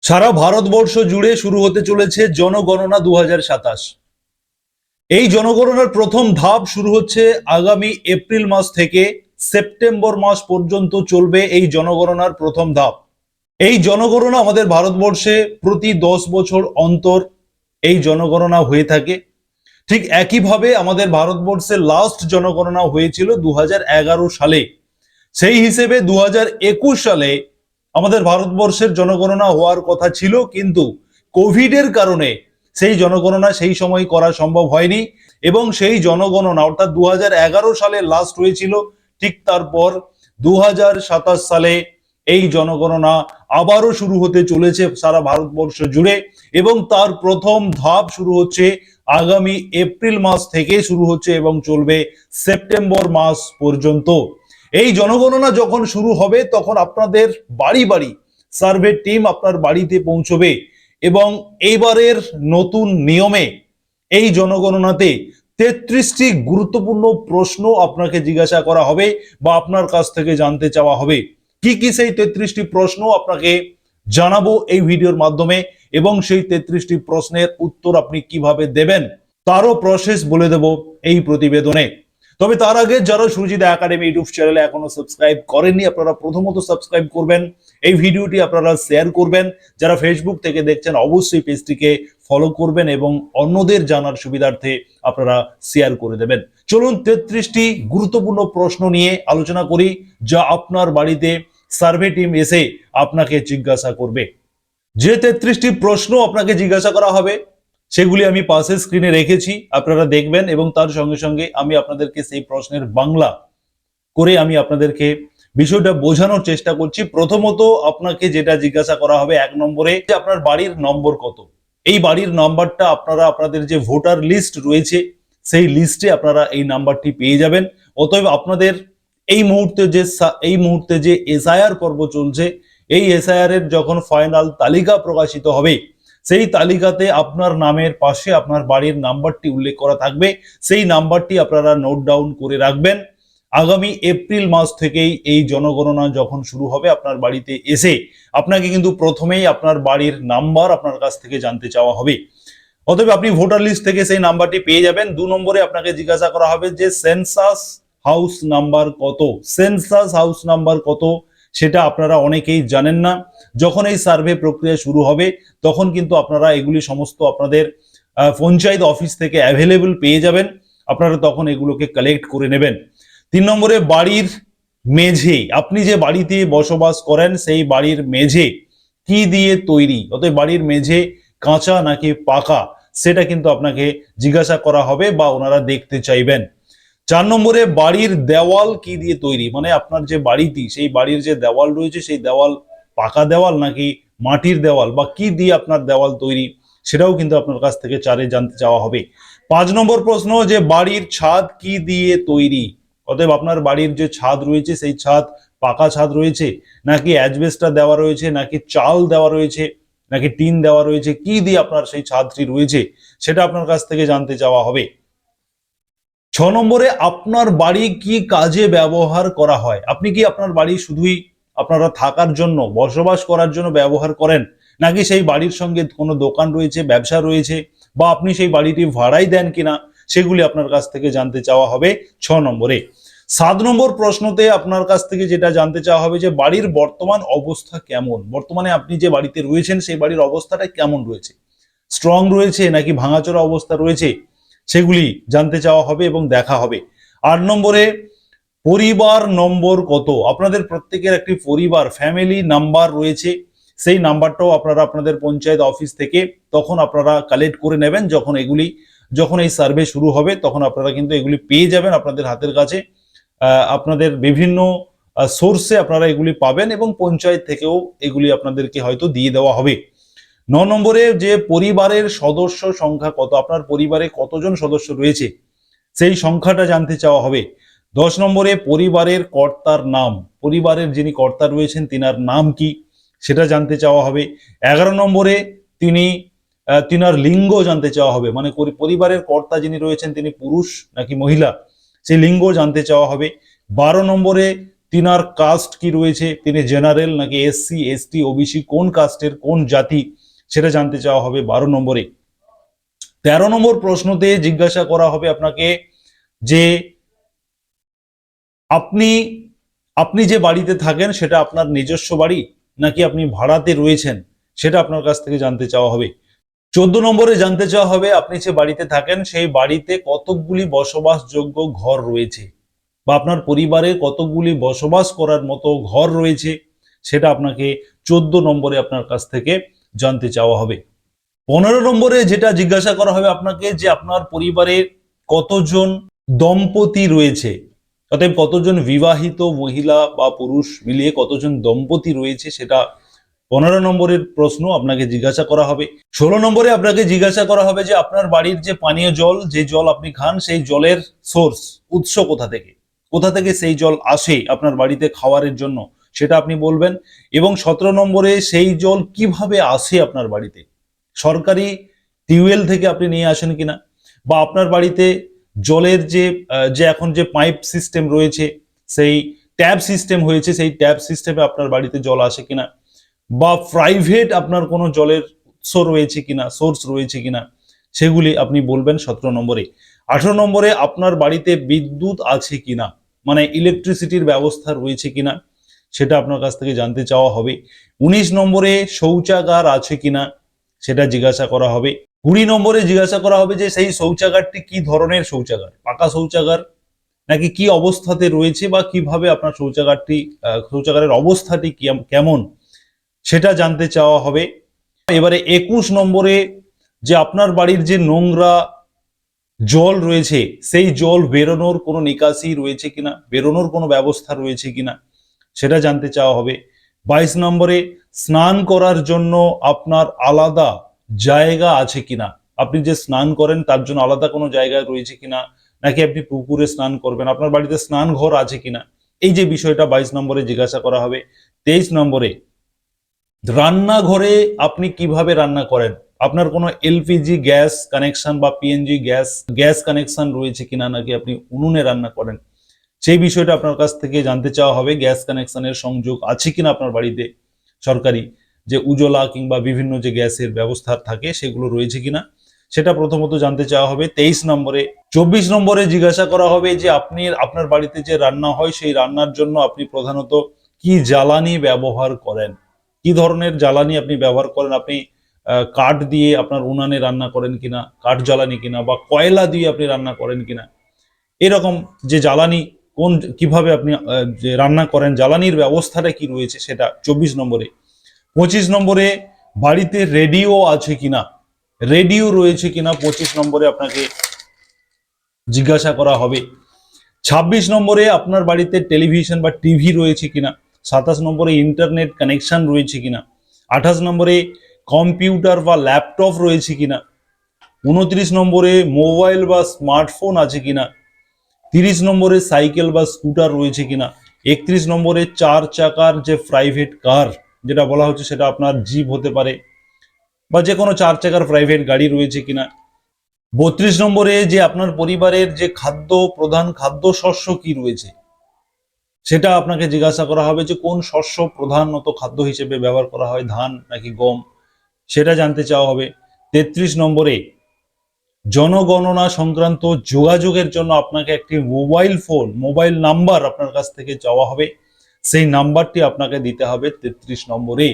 সারা ভারতবর্ষ জুড়ে শুরু হতে চলেছে জনগণনা 2027। এই জনগণনার প্রথম ধাপ শুরু হচ্ছে আগামী এপ্রিল মাস থেকে সেপ্টেম্বর মাস পর্যন্ত চলবে এই জনগণনার প্রথম ধাপ। এই জনগণনা আমাদের ভারতবর্ষে প্রতি 10 বছর অন্তর এই জনগণনা হয়ে থাকে। ঠিক একইভাবে আমাদের ভারতবর্ষে লাস্ট জনগণনা হয়েছিল 2011 সালে। সেই হিসেবে 2021 সালে আমাদের ভারতবর্ষের জনগণনা হওয়ার কথা ছিল, কিন্তু কোভিডের কারণে সেই জনগণনা সেই সময় করা সম্ভব হয়নি এবং সেই জনগণনা অর্থাৎ 2011 সালে লাস্ট হয়েছিল। ঠিক তারপর 2027 সালে এই জনগণনা আবারও শুরু হতে চলেছে সারা ভারতবর্ষ জুড়ে এবং তার প্রথম ধাপ শুরু হচ্ছে আগামী এপ্রিল মাস থেকে শুরু হচ্ছে এবং চলবে সেপ্টেম্বর মাস পর্যন্ত। এই জনগণনা যখন শুরু হবে তখন আপনাদের বাড়ি বাড়ি সার্ভে টিম আপনার বাড়িতে পৌঁছবে এবং এইবারের নতুন নিয়মে এই জনগণনাতে 33টি গুরুত্বপূর্ণ প্রশ্ন আপনাকে জিজ্ঞাসা করা হবে বা আপনার কাছ থেকে জানতে চাওয়া হবে। কি কি সেই 33টি প্রশ্ন আপনাকে জানাবো এই ভিডিওর মাধ্যমে এবং সেই 33টি প্রশ্নের উত্তর আপনি কিভাবে দেবেন তারও প্রসেস বলে দেব এই প্রতিবেদনে। তবে তার আগে যারা সুরজিৎ একাডেমি ইউটিউব চ্যানেলে এখনো সাবস্ক্রাইব করেননি আপনারা প্রথমত সাবস্ক্রাইব করবেন, এই ভিডিওটি আপনারা শেয়ার করবেন, যারা ফেসবুক থেকে দেখছেন অবশ্যই পেজটিকে ফলো করবেন এবং অন্যদের জানার সুবিধার্থে আপনারা শেয়ার করে দেবেন। চলুন 33টি গুরুত্বপূর্ণ প্রশ্ন নিয়ে আলোচনা করি যা আপনার বাড়িতে সার্ভে টিম এসে আপনাকে জিজ্ঞাসা করবে। যে 33টি প্রশ্ন আপনাকে জিজ্ঞাসা করা হবে সেগুলি আমি পাশে স্ক্রিনে রেখেছি, আপনারা দেখবেন এবং তার সঙ্গে সঙ্গে আমি আপনাদেরকে সেই প্রশ্নের বাংলা করে আমি আপনাদেরকে বিষয়টা বোঝানোর চেষ্টা করছি। প্রথমত আপনাকে যেটা জিজ্ঞাসা করা হবে 1 নম্বরে, যে আপনার বাড়ির নম্বর কত। এই বাড়ির নাম্বারটা আপনারা আপনাদের যে ভোটার লিস্ট রয়েছে সেই লিস্টে আপনারা এই নাম্বারটি পেয়ে যাবেন। অতএব আপনাদের এই মুহূর্তে যে এসআইআর পর্ব চলছে, এই এসআইআর এর যখন ফাইনাল তালিকা প্রকাশিত হবে সেই তালিকাতে আপনার নামের পাশে আপনার বাড়ির নাম্বারটি উল্লেখ করা থাকবে। সেই নাম্বারটি আপনারা নোট ডাউন করে রাখবেন। আগামী এপ্রিল মাস থেকেই এই জনগণনা যখন শুরু হবে আপনার বাড়িতে এসে আপনাকে কিন্তু প্রথমেই আপনার বাড়ির নাম্বার আপনার কাছ থেকে জানতে চাওয়া হবে। অতএব আপনি ভোটার লিস্ট থেকে সেই নাম্বারটি পেয়ে যাবেন। 2 নম্বরে আপনাকে জিজ্ঞাসা করা হবে যে সেন্সাস হাউস নাম্বার কত। সেন্সাস হাউস নাম্বার কত সেটা আপনারা অনেকেই জানেন না। যখন এই সার্ভে প্রক্রিয়া শুরু হবে তখন কিন্তু আপনারা এগুলি সমস্ত আপনাদের পঞ্চায়েত অফিস থেকে অ্যাভেলেবল পেয়ে যাবেন, আপনারা তখন এগুলোকে কালেক্ট করে নেবেন। 3 নম্বরে বাড়ির মেঝে, আপনি যে বাড়িতে বসবাস করেন সেই বাড়ির মেঝে কি দিয়ে তৈরি, অতএব বাড়ির মেঝে কাঁচা নাকি পাকা সেটা কিন্তু আপনাকে জিজ্ঞাসা করা হবে বা ওনারা দেখতে চাইবেন। 4 নম্বরে বাড়ির দেওয়াল কি দিয়ে তৈরি, মানে আপনার যে বাড়িটি সেই বাড়ির যে দেওয়াল রয়েছে সেই দেওয়াল পাকা দেওয়াল নাকি মাটির দেওয়াল বা কি দিয়ে আপনার দেওয়াল তৈরি সেটাও কিন্তু আপনার কাছ থেকে জানতে চাওয়া হবে। 5 নম্বর প্রশ্ন, যে বাড়ির ছাদ কি দিয়ে তৈরি। অতএব আপনার বাড়ির যে ছাদ রয়েছে সেই ছাদ পাকা ছাদ রয়েছে নাকি অ্যাজবেস্টার দেওয়া রয়েছে নাকি চাল দেওয়া রয়েছে নাকি টিন দেওয়া রয়েছে, কি দিয়ে আপনার সেই ছাদটি রয়েছে সেটা আপনার কাছ থেকে জানতে চাওয়া হবে। 6 নম্বরে আপনার বাড়ি কি কাজে ব্যবহার করা হয়। আপনি কি আপনার বাড়ি শুধুই আপনারা থাকার জন্য বসবাস করার জন্য ব্যবহার করেন নাকি সেই বাড়ির সঙ্গে কোনো দোকান রয়েছে, ব্যবসা রয়েছে বা আপনি সেই বাড়িটি ভাড়াই দেন কিনা সেগুলি আপনার কাছ থেকে জানতে চাওয়া হবে 6 নম্বরে। 7 নম্বর প্রশ্নতে আপনার কাছ থেকে যেটা জানতে চাওয়া হবে যে বাড়ির বর্তমান অবস্থা কেমন। বর্তমানে আপনি যে বাড়িতে রয়েছেন সেই বাড়ির অবস্থাটা কেমন রয়েছে, স্ট্রং রয়েছে নাকি ভাঙাচোরা অবস্থা রয়েছে সেগুলি জানতে চাওয়া হবে এবং দেখা হবে। 8 নম্বরে পরিবার নম্বর কত। আপনাদের প্রত্যেকের একটি পরিবার ফ্যামিলি নাম্বার রয়েছে, সেই নাম্বারটাও আপনারা আপনাদের পঞ্চায়েত অফিস থেকে তখন আপনারা কালেক্ট করে নেবেন। যখন এই সার্ভে শুরু হবে তখন আপনারা কিন্তু এগুলি পেয়ে যাবেন আপনাদের হাতের কাছে। আপনাদের বিভিন্ন সোর্সে আপনারা এগুলি পাবেন এবং পঞ্চায়েত থেকেও এগুলি আপনাদেরকে হয়তো দিয়ে দেওয়া হবে। 9 নম্বরে যে পরিবারের সদস্য সংখ্যা কত, আপনার পরিবারে কতজন সদস্য রয়েছে সেই সংখ্যাটা জানতে চাওয়া হবে। 10 নম্বরে পরিবারের কর্তার নাম, পরিবারের যিনি কর্তা রয়েছেন তিনার নাম কি সেটা জানতে চাওয়া হবে। 11 নম্বরে তিনার লিঙ্গ জানতে চাওয়া হবে, মানে পরিবারের কর্তা যিনি রয়েছেন তিনি পুরুষ নাকি মহিলা সেই লিঙ্গ জানতে চাওয়া হবে। 12 নম্বরে তিনার কাস্ট কি রয়েছে, তিনি জেনারেল নাকি এসসি এসটি ওবিসি, কোন কাস্টের কোন জাতি, সেটা জানতে চাওয়া হবে 12 নম্বরে। 13 নম্বর প্রশ্নতে জিজ্ঞাসা করা হবে আপনাকে যে আপনি আপনি যে বাড়িতে থাকেন সেটা আপনার নিজস্ব বাড়ি নাকি আপনি ভাড়াতে রয়েছেন, সেটা আপনার কাছ থেকে জানতে চাওয়া হবে। 14 নম্বরে জানতে চাওয়া হবে আপনি যে বাড়িতে থাকেন সেই বাড়িতে কতকগুলি বসবাসযোগ্য ঘর রয়েছে, বা আপনার পরিবারে কতকগুলি বসবাস করার মতো ঘর রয়েছে, সেটা আপনাকে 14 নম্বরে আপনার কাছ থেকে জানতে চাওয়া হবে। 15 নম্বরে যেটা জিজ্ঞাসা করা হবে আপনাকে যে আপনার পরিবারে কতজন দম্পতি রয়েছে, অতএব কতজন বিবাহিত মহিলা বা পুরুষ মিলিয়ে কতজন দম্পতি রয়েছে, সেটা 15 নম্বরের প্রশ্ন আপনাকে জিজ্ঞাসা করা হবে। 16 নম্বরে আপনাকে জিজ্ঞাসা করা হবে যে আপনার বাড়ির যে পানীয় জল, যে জল আপনি খান, সেই জলের সোর্স, উৎস কোথা থেকে সেই জল আসে আপনার বাড়িতে খাওয়ারের জন্য, সেটা আপনি বলবেন। এবং 17 নম্বরে সেই জল কিভাবে আসে আপনার বাড়িতে, সরকারি টিউবওয়েল থেকে আপনি নিয়ে আসেন কিনা, বা আপনার বাড়িতে জলের যে এখন যে পাইপ সিস্টেম রয়েছে, সেই ট্যাপ সিস্টেম হয়েছে, সেই ট্যাপ সিস্টেমে আপনার বাড়িতে জল আসে কিনা, বা প্রাইভেট আপনার কোনো জলের উৎস রয়েছে কিনা, সোর্স রয়েছে কিনা, সেগুলি আপনি বলবেন 17 নম্বরে। 18 নম্বরে আপনার বাড়িতে বিদ্যুৎ আছে কিনা, মানে ইলেকট্রিসিটির ব্যবস্থা রয়েছে কিনা, সেটা আপনার কাছ থেকে জানতে চাওয়া হবে। 19 নম্বরে শৌচাগার আছে কিনা, সেটা জিজ্ঞাসা করা হবে। 20 নম্বরে জিজ্ঞাসা করা হবে যে সেই শৌচাগারটি কি ধরনের শৌচাগার, পাকা শৌচাগার নাকি কি অবস্থাতে রয়েছে, বা কিভাবে আপনার শৌচাগারের অবস্থাটি কেমন, সেটা জানতে চাওয়া হবে। এবারে 21 নম্বরে যে আপনার বাড়ির যে নোংরা জল রয়েছে, সেই জল বেরোনোর কোনো নিকাশি রয়েছে কিনা, বেরোনোর কোনো ব্যবস্থা রয়েছে কিনা, সেটা জানতে চাওয়া হবে। 22 নম্বরে স্নান করার জন্য আপনার আলাদা জায়গা আছে কিনা, আপনি যে স্নান করেন তার জন্য আলাদা কোনো জায়গা রয়েছে কিনা, নাকি আপনি পুকুরে স্নান করবেন, আপনার বাড়িতে স্নান ঘর আছে কিনা, এই যে বিষয়টা 22 নম্বরে জিজ্ঞাসা করা হবে। 23 নম্বরে রান্নাঘরে আপনি কিভাবে রান্না করেন, আপনার কোনো এলপিজি গ্যাস কানেকশন বা পিএনজি গ্যাস কানেকশন রয়েছে কিনা, নাকি আপনি উনুনে রান্না করেন, সেই বিষয়টা আপনার কাছ থেকে জানতে চাওয়া হবে। গ্যাস কানেকশনের সংযোগ আছে কিনা আপনার বাড়িতে, সরকারি যে উজ্জ্বলা কিংবা বিভিন্ন যে গ্যাসের ব্যবস্থা থাকে সেগুলো রয়েছে কিনা, সেটা প্রথমত জানতে চাওয়া হবে 23 নম্বরে। 24 নম্বরে জিজ্ঞাসা করা হবে যে আপনার বাড়িতে যে রান্না হয় সেই রান্নার জন্য আপনি প্রধানত কি জ্বালানি ব্যবহার করেন, কি ধরনের জ্বালানি আপনি ব্যবহার করেন, আপনি কাঠ দিয়ে আপনার উনানে রান্না করেন কিনা, কাঠ জ্বালানি কিনা, বা কয়লা দিয়ে আপনি রান্না করেন কিনা, এরকম যে জ্বালানি কিভাবে আপনি যে রান্না করেন, জ্বালানির ব্যবস্থাটা কি রয়েছে, সেটা 24 নম্বরে। 25 নম্বরে বাড়িতে রেডিও আছে কিনা, রেডিও রয়েছে কিনা 25 নম্বরে আপনাকে জিজ্ঞাসা করা হবে। 26 নম্বরে আপনার বাড়িতে টেলিভিশন বা টিভি রয়েছে কিনা। 27 নম্বরে ইন্টারনেট কানেকশন রয়েছে কিনা। 28 নম্বরে কম্পিউটার বা ল্যাপটপ রয়েছে কিনা। 29 নম্বরে মোবাইল বা স্মার্টফোন আছে কিনা। 30 নম্বরে সাইকেল বা স্কুটার রয়েছে কিনা। 31 নম্বরে 4 চাকার যে প্রাইভেট কার যেটা বলা হচ্ছে সেটা আপনার জিপ হতে পারে, বা যে কোনো 4 চাকার প্রাইভেট গাড়ি রয়েছে কিনা। 32 নম্বরে যে আপনার পরিবারের যে প্রধান খাদ্য শস্য কি রয়েছে, সেটা আপনাকে জিজ্ঞাসা করা হবে যে কোন শস্য প্রধানত খাদ্য হিসেবে ব্যবহার করা হয়, ধান নাকি গম, সেটা জানতে চাওয়া হবে। 33 নম্বরে জনগণনা সংক্রান্ত যোগাযোগের জন্য আপনাকে একটি মোবাইল নাম্বার আপনার কাছ থেকে চাওয়া হবে, সেই নাম্বারটি আপনাকে দিতে হবে 33 নম্বরে।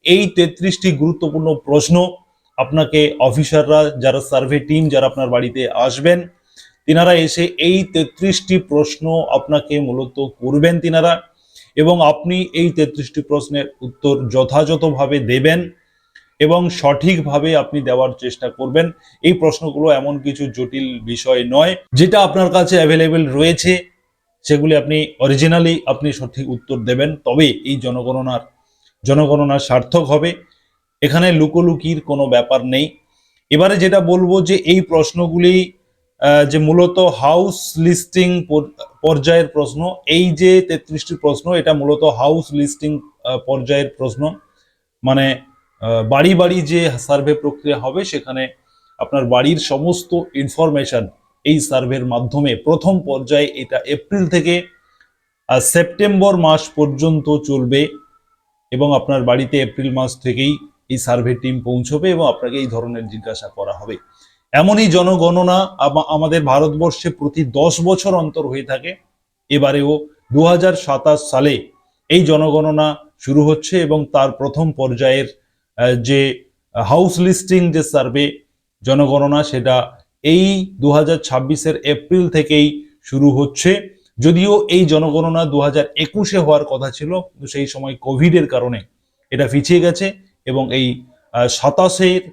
এই 33টি গুরুত্বপূর্ণ প্রশ্ন আপনাকে অফিসাররা, যারা সার্ভে টিম যারা আপনার বাড়িতে আসবেন, তিনারা এসে এই 33টি প্রশ্ন আপনাকে মূলত করবেন তিনারা, এবং আপনি এই 33টি প্রশ্নের উত্তর যথাযথভাবে দেবেন এবং সঠিকভাবে আপনি দেওয়ার চেষ্টা করবেন। এই প্রশ্নগুলো এমন কিছু জটিল বিষয় নয়, যেটা আপনার কাছে অ্যাভেলেবেল রয়েছে সেগুলি আপনি অরিজিনালি আপনি সঠিক উত্তর দেবেন, তবে এই জনগণনা সার্থক হবে। এখানে লুকোলুকির কোনো ব্যাপার নেই। এবারে যেটা বলবো যে এই প্রশ্নগুলি যে মূলত হাউস লিস্টিং পর্যায়ের প্রশ্ন, এই যে 33টি প্রশ্ন এটা মূলত হাউস লিস্টিং পর্যায়ের প্রশ্ন, মানে বাড়ি বাড়ি যে সার্ভে প্রক্রিয়া হবে সেখানে আপনার বাড়ির সমস্ত ইনফরমেশন এই সার্ভের মাধ্যমে প্রথম পর্যায়ে, এটা এপ্রিল থেকে সেপ্টেম্বর মাস পর্যন্ত চলবে এবং আপনার বাড়িতে এপ্রিল মাস থেকেই এই সার্ভে টিম পৌঁছবে এবং আপনাকে এই ধরনের জিজ্ঞাসা করা হবে। এমনই জনগণনা আমাদের ভারতবর্ষে প্রতি 10 বছর অন্তর হয়ে থাকে। এবারেও 2027 সালে এই জনগণনা শুরু হচ্ছে এবং তার প্রথম পর্যায়ের যে হাউস লিস্টিং যে সার্ভে জনগণনা সেটা এই 2026-এর এপ্রিল থেকেই শুরু হচ্ছে। যদিও এই জনগণনা 2021-এ হওয়ার কথা ছিল, কিন্তু সেই সময় কোভিডের কারণে এটা পিছিয়ে গেছে এবং এই 27-এর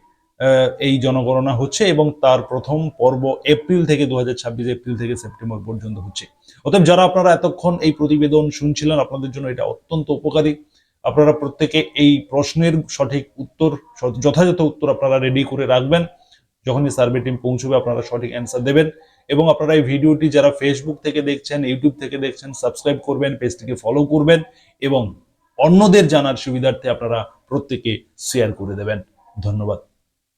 এই জনগণনা হচ্ছে এবং তার প্রথম পর্ব এপ্রিল থেকে 2026 এপ্রিল থেকে সেপ্টেম্বর পর্যন্ত হচ্ছে। অতএব যারা আপনারা এতক্ষণ এই প্রতিবেদন শুনছিলেন, আপনাদের জন্য এটা অত্যন্ত উপকারী। আপনারা প্রত্যেকে এই প্রশ্নের সঠিক উত্তর, যথাযথ উত্তর আপনারা রেডি করে রাখবেন। যখনই সার্ভে টিম পৌঁছবে আপনারা সঠিক অ্যান্সার দেবেন এবং আপনারা এই ভিডিওটি যারা ফেসবুক থেকে দেখছেন, ইউটিউব থেকে দেখছেন, সাবস্ক্রাইব করবেন, পেজটিকে ফলো করবেন এবং অন্যদের জানার সুবিধার্থে আপনারা প্রত্যেকে শেয়ার করে দেবেন। ধন্যবাদ।